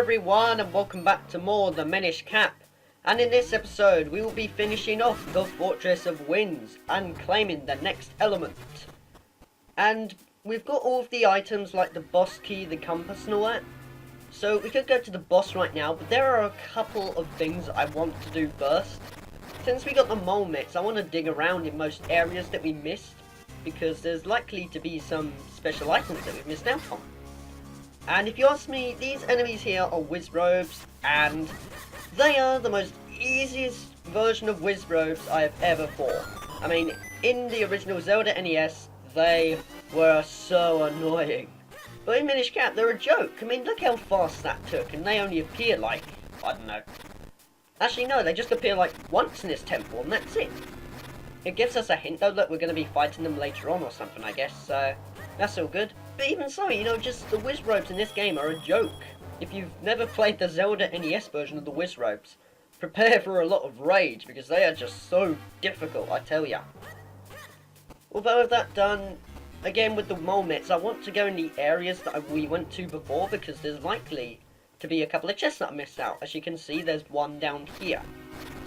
everyone, and welcome back to more The Minish Cap. And in this episode we will be finishing off the Fortress of Winds and claiming the next element. And we've got all of the items like the boss key, the compass and all that. So we could go to the boss right now, but there are a couple of things I want to do first. Since we got the mole mitts, I want to dig around in most areas that we missed, because there's likely to be some special items that we've missed out on. And if you ask me, these enemies here are Wizrobes, and they are the most easiest version of Wizrobes I have ever fought. I mean, in the original Zelda NES, they were so annoying. But in Minish Cap, they're a joke. I mean, look how fast that took, and they only appear like, I don't know. Actually, no, they just appear like once in this temple, and that's it. It gives us a hint, though, that we're going to be fighting them later on or something, I guess, so that's all good. But even so, you know, just the Wizrobes in this game are a joke. If you've never played the Zelda NES version of the Wizrobes, prepare for a lot of rage, because they are just so difficult, I tell ya. Although with that done, again with the mole mitts, I want to go in the areas that we went to before, because there's likely to be a couple of chests that I missed out. As you can see, there's one down here.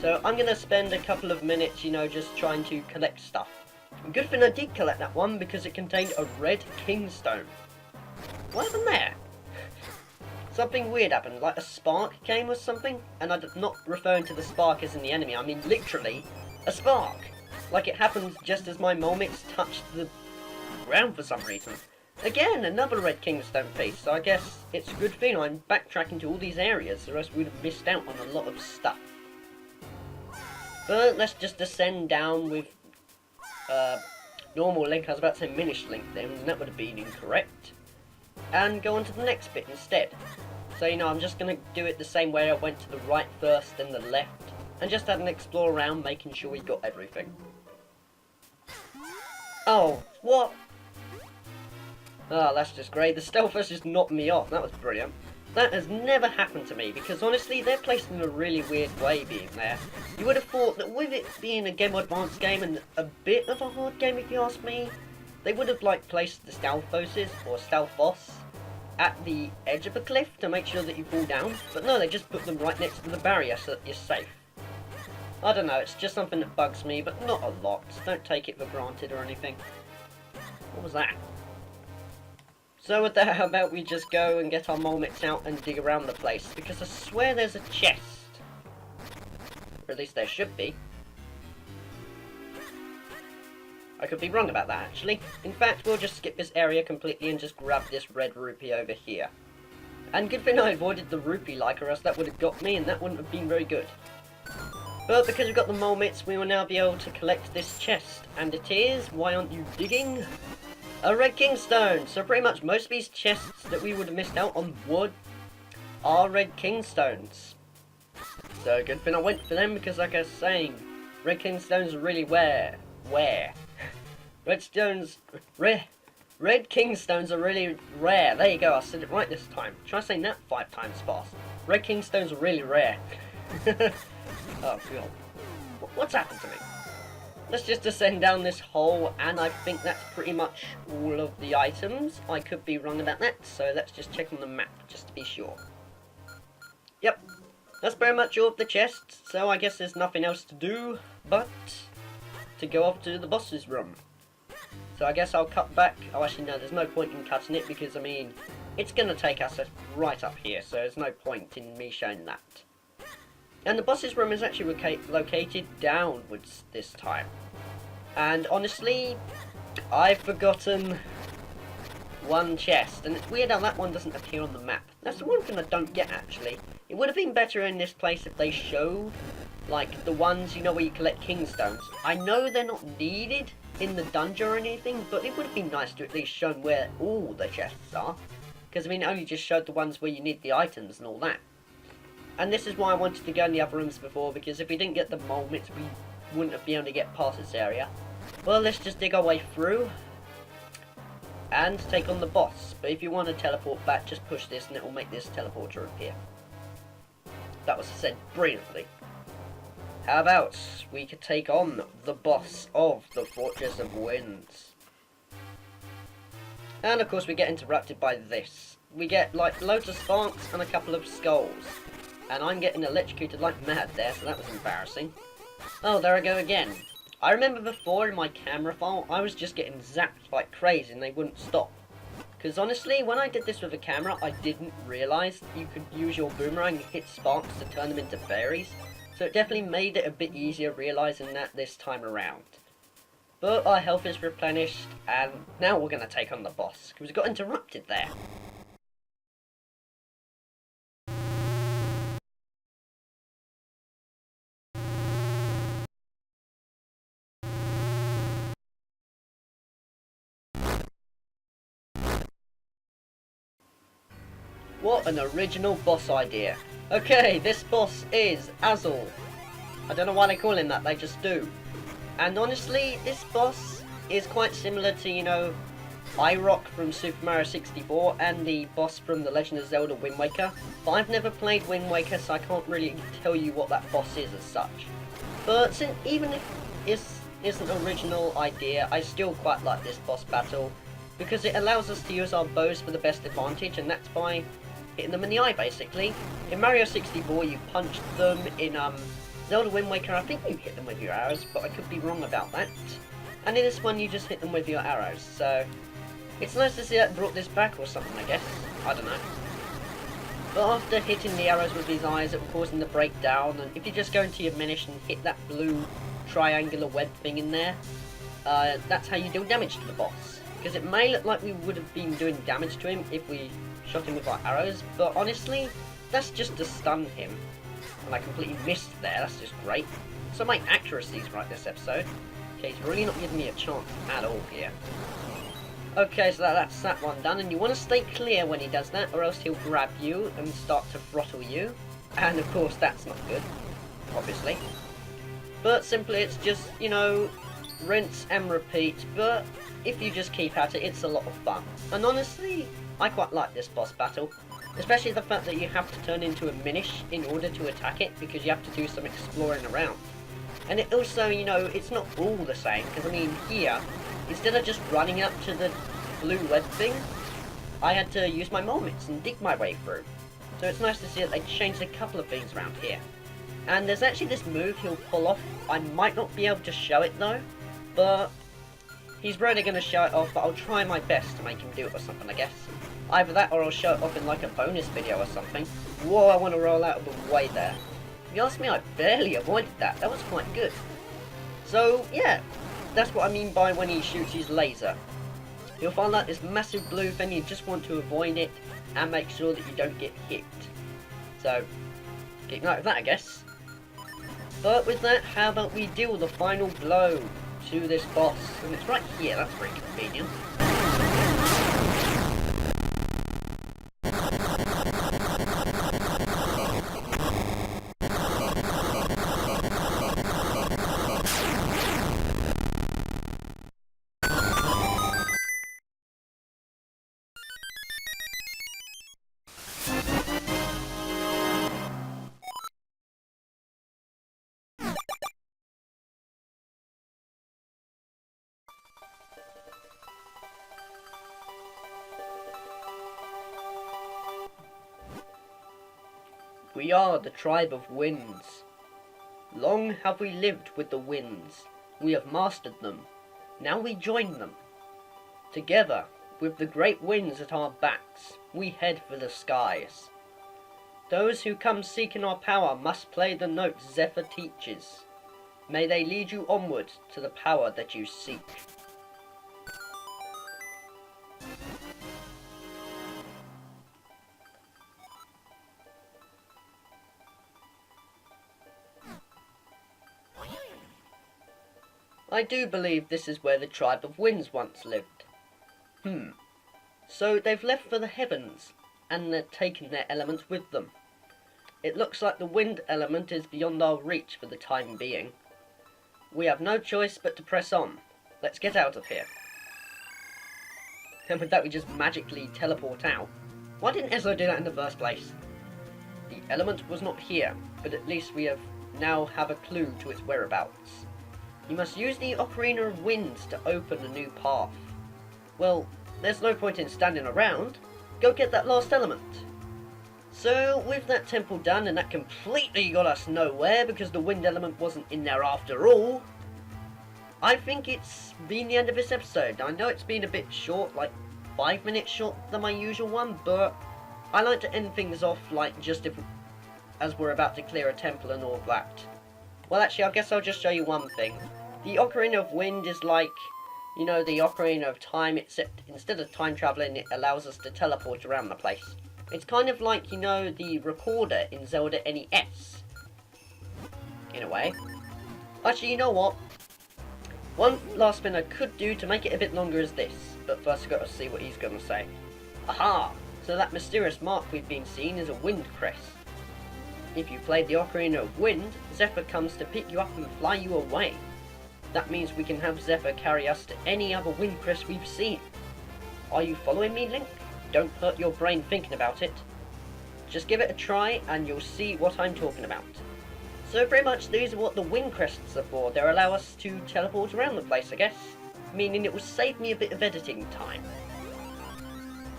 So I'm going to spend a couple of minutes, you know, just trying to collect stuff. And good thing I did collect that one, because it contained a red kingstone. What happened there? Something weird happened, like a spark came or something. And I'm not referring to the spark as in the enemy, I mean literally a spark. Like it happened just as my mole mitts touched the ground for some reason. Again, another red kingstone piece, so I guess it's a good thing I'm backtracking to all these areas, or else we'd have missed out on a lot of stuff. But let's just descend down with normal link. I was about to say Minish link then, and that would have been incorrect. And go on to the next bit instead. So, you know, I'm just going to do it the same way I went to the right first, then the left, and just have an explore around, making sure we got everything. Oh, what? Oh, that's just great. The stealth has just knocked me off. That was brilliant. That has never happened to me, because honestly, they're placed in a really weird way being there. You would have thought that with it being a Game Boy Advance game, and a bit of a hard game if you ask me, they would have like placed the stealth bosses, or stealth boss, at the edge of a cliff to make sure that you fall down. But no, they just put them right next to the barrier so that you're safe. I don't know, it's just something that bugs me, but not a lot. Don't take it for granted or anything. What was that? So with that, how about we just go and get our mole mitts out and dig around the place, because I swear there's a chest. Or at least there should be. I could be wrong about that, actually. In fact, we'll just skip this area completely and just grab this red rupee over here. And good thing I avoided the rupee like, or else that would have got me, and that wouldn't have been very good. But because we've got the mole mitts, we will now be able to collect this chest. And it is, why aren't you digging? A red kingstone. So pretty much most of these chests that we would have missed out on wood are red kingstones. So good thing I went for them, because like I was saying, red kingstones are really rare. Red kingstones are really rare. There you go, I said it right this time. Try saying that 5 times fast. Red kingstones are really rare. Oh god. What's happened to me? Let's just descend down this hole, and I think that's pretty much all of the items. I could be wrong about that, so let's just check on the map, just to be sure. Yep, that's very much all of the chests, so I guess there's nothing else to do but to go off to the boss's room. So I guess I'll cut back. Oh, actually no, there's no point in cutting it, because I mean, it's going to take us right up here, so there's no point in me showing that. And the boss's room is actually located downwards this time. And honestly, I've forgotten one chest. And it's weird how that one doesn't appear on the map. That's the one thing I don't get, actually. It would have been better in this place if they showed, like, the ones, you know, where you collect kingstones. I know they're not needed in the dungeon or anything, but it would have been nice to at least show where all the chests are. Because, I mean, it only just showed the ones where you need the items and all that. And this is why I wanted to go in the other rooms before, because if we didn't get the mole mitts, we wouldn't have been able to get past this area. Well, let's just dig our way through and take on the boss. But if you want to teleport back, just push this and it will make this teleporter appear. That was said brilliantly. How about we could take on the boss of the Fortress of Winds? And of course we get interrupted by this. we get like loads of sparks and a couple of skulls. And I'm getting electrocuted like mad there, so that was embarrassing. Oh, there I go again. I remember before in my camera file, I was just getting zapped like crazy and they wouldn't stop. Because honestly, when I did this with a camera, I didn't realise you could use your boomerang and hit sparks to turn them into fairies. So it definitely made it a bit easier realising that this time around. But our health is replenished, and now we're going to take on the boss, because we got interrupted there. What an original boss idea. Okay, this boss is Azul. I don't know why they call him that, they just do. And honestly, this boss is quite similar to, you know, Irock from Super Mario 64 and the boss from The Legend of Zelda Wind Waker. But I've never played Wind Waker, so I can't really tell you what that boss is as such. But even if this is an original idea, I still quite like this boss battle, because it allows us to use our bows for the best advantage, and that's by hitting them in the eye, basically. In Mario 64, you punched them. In Zelda Wind Waker, I think you hit them with your arrows, but I could be wrong about that. And in this one, you just hit them with your arrows, so it's nice to see that brought this back or something, I guess. I don't know. But after hitting the arrows with his eyes, it will cause them to break down, and if you just go into your Minish and hit that blue triangular web thing in there, that's how you deal damage to the boss. Because it may look like we would have been doing damage to him if we shot him with our arrows, but honestly, that's just to stun him. And I completely missed there, that's just great. So my accuracy's right this episode. Okay, he's really not giving me a chance at all here. Okay, so that's that one done, and you want to stay clear when he does that, or else he'll grab you and start to throttle you. And of course that's not good, obviously. But simply it's just, you know, rinse and repeat, but if you just keep at it, it's a lot of fun. And honestly, I quite like this boss battle, especially the fact that you have to turn into a Minish in order to attack it, because you have to do some exploring around. And it also, you know, it's not all the same, because I mean, here, instead of just running up to the blue web thing, I had to use my moments and dig my way through. So it's nice to see that they changed a couple of things around here. And there's actually this move he'll pull off. I might not be able to show it though, but he's really going to show it off, but I'll try my best to make him do it or something, I guess. Either that or I'll show it off in like a bonus video or something. Whoa, I want to roll out of the way there. If you ask me, I barely avoided that. That was quite good. So, yeah, that's what I mean by when he shoots his laser. You'll find like this massive blue thing, you just want to avoid it and make sure that you don't get hit. So, keep note of that, I guess. But with that, how about we deal the final blow to this boss? And it's right here, that's pretty convenient. We are the tribe of winds. Long have we lived with the winds. We have mastered them. Now we join them. Together, with the great winds at our backs, we head for the skies. Those who come seeking our power must play the note Zephyr teaches. May they lead you onward to the power that you seek. I do believe this is where the tribe of winds once lived. So they've left for the heavens, and they're taking their elements with them. It looks like the wind element is beyond our reach for the time being. We have no choice but to press on. Let's get out of here. And with that we just magically teleport out. Why didn't Ezra do that in the first place? The element was not here, but at least we now have a clue to its whereabouts. You must use the Ocarina of Winds to open a new path. Well, there's no point in standing around. go get that last element. So with that temple done, and that completely got us nowhere because the wind element wasn't in there after all, I think it's been the end of this episode. I know it's been a bit short, like 5 minutes short than my usual one, but I like to end things off like just as we're about to clear a temple and all that. Well, actually, I guess I'll just show you one thing. The Ocarina of Wind is like, you know, the Ocarina of Time, except instead of time traveling, it allows us to teleport around the place. It's kind of like, you know, the recorder in Zelda NES. In a way. Actually, you know what? One last thing I could do to make it a bit longer is this. But first I've got to see what he's going to say. Aha! So that mysterious mark we've been seeing is a wind crest. If you played the Ocarina of Wind, Zephyr comes to pick you up and fly you away. That means we can have Zephyr carry us to any other wind crest we've seen. Are you following me, Link? Don't hurt your brain thinking about it. Just give it a try and you'll see what I'm talking about. So pretty much these are what the wind crests are for. They allow us to teleport around the place, I guess. Meaning it will save me a bit of editing time.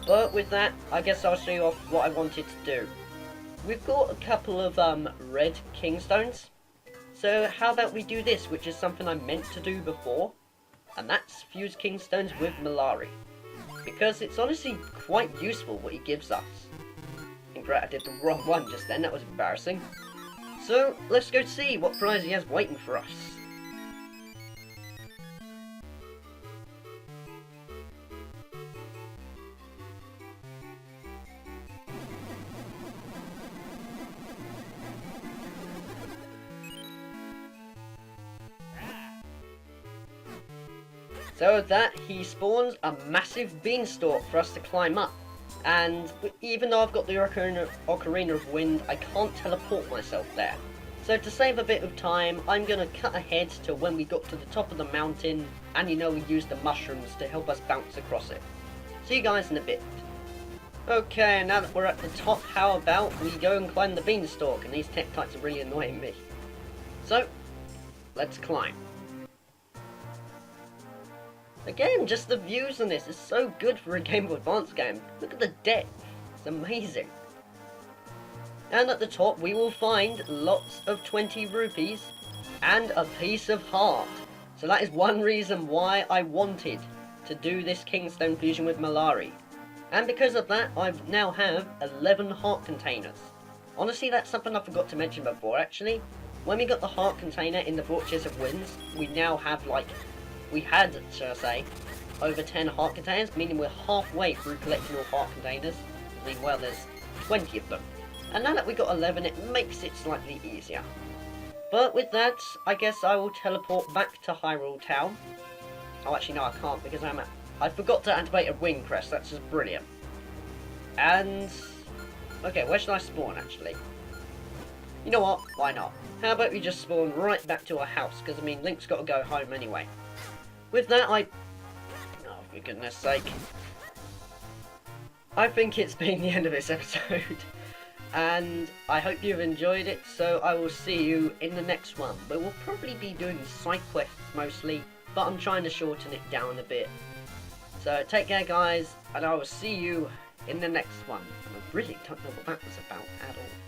But with that, I guess I'll show you off what I wanted to do. We've got a couple of red kingstones. So how about we do this, which is something I meant to do before. And that's fuse kingstones with Malari. Because it's honestly quite useful what he gives us. Regret I did the wrong one just then, that was embarrassing. So let's go see what prize he has waiting for us. So with that, he spawns a massive beanstalk for us to climb up. And even though I've got the Ocarina of Wind, I can't teleport myself there. So to save a bit of time, I'm going to cut ahead to when we got to the top of the mountain, and you know we used the mushrooms to help us bounce across it. See you guys in a bit. Okay, now that we're at the top, how about we go and climb the beanstalk? And these Tektites are really annoying me. So, let's climb. Again, just the views on this is so good for a Game Boy Advance game. Look at the depth. It's amazing. And at the top we will find lots of 20 rupees and a piece of heart. So that is one reason why I wanted to do this Kingstone fusion with Malari. And because of that, I now have 11 heart containers. Honestly, that's something I forgot to mention before actually. When we got the heart container in the Fortress of Winds, we now have like... we had, shall I say, over 10 heart containers, meaning we're halfway through collecting all heart containers. I mean, well, there's 20 of them. And now that we got 11, it makes it slightly easier. But with that, I guess I will teleport back to Hyrule Town. Oh, actually, no, I can't, because I forgot to activate a wind crest. That's just brilliant. And... okay, where should I spawn, actually? You know what? Why not? How about we just spawn right back to our house? Because, I mean, Link's got to go home anyway. With that, oh, for goodness sake. I think it's been the end of this episode. And I hope you've enjoyed it, so I will see you in the next one. But we'll probably be doing side quests mostly, but I'm trying to shorten it down a bit. So take care guys, and I will see you in the next one. And I really don't know what that was about at all.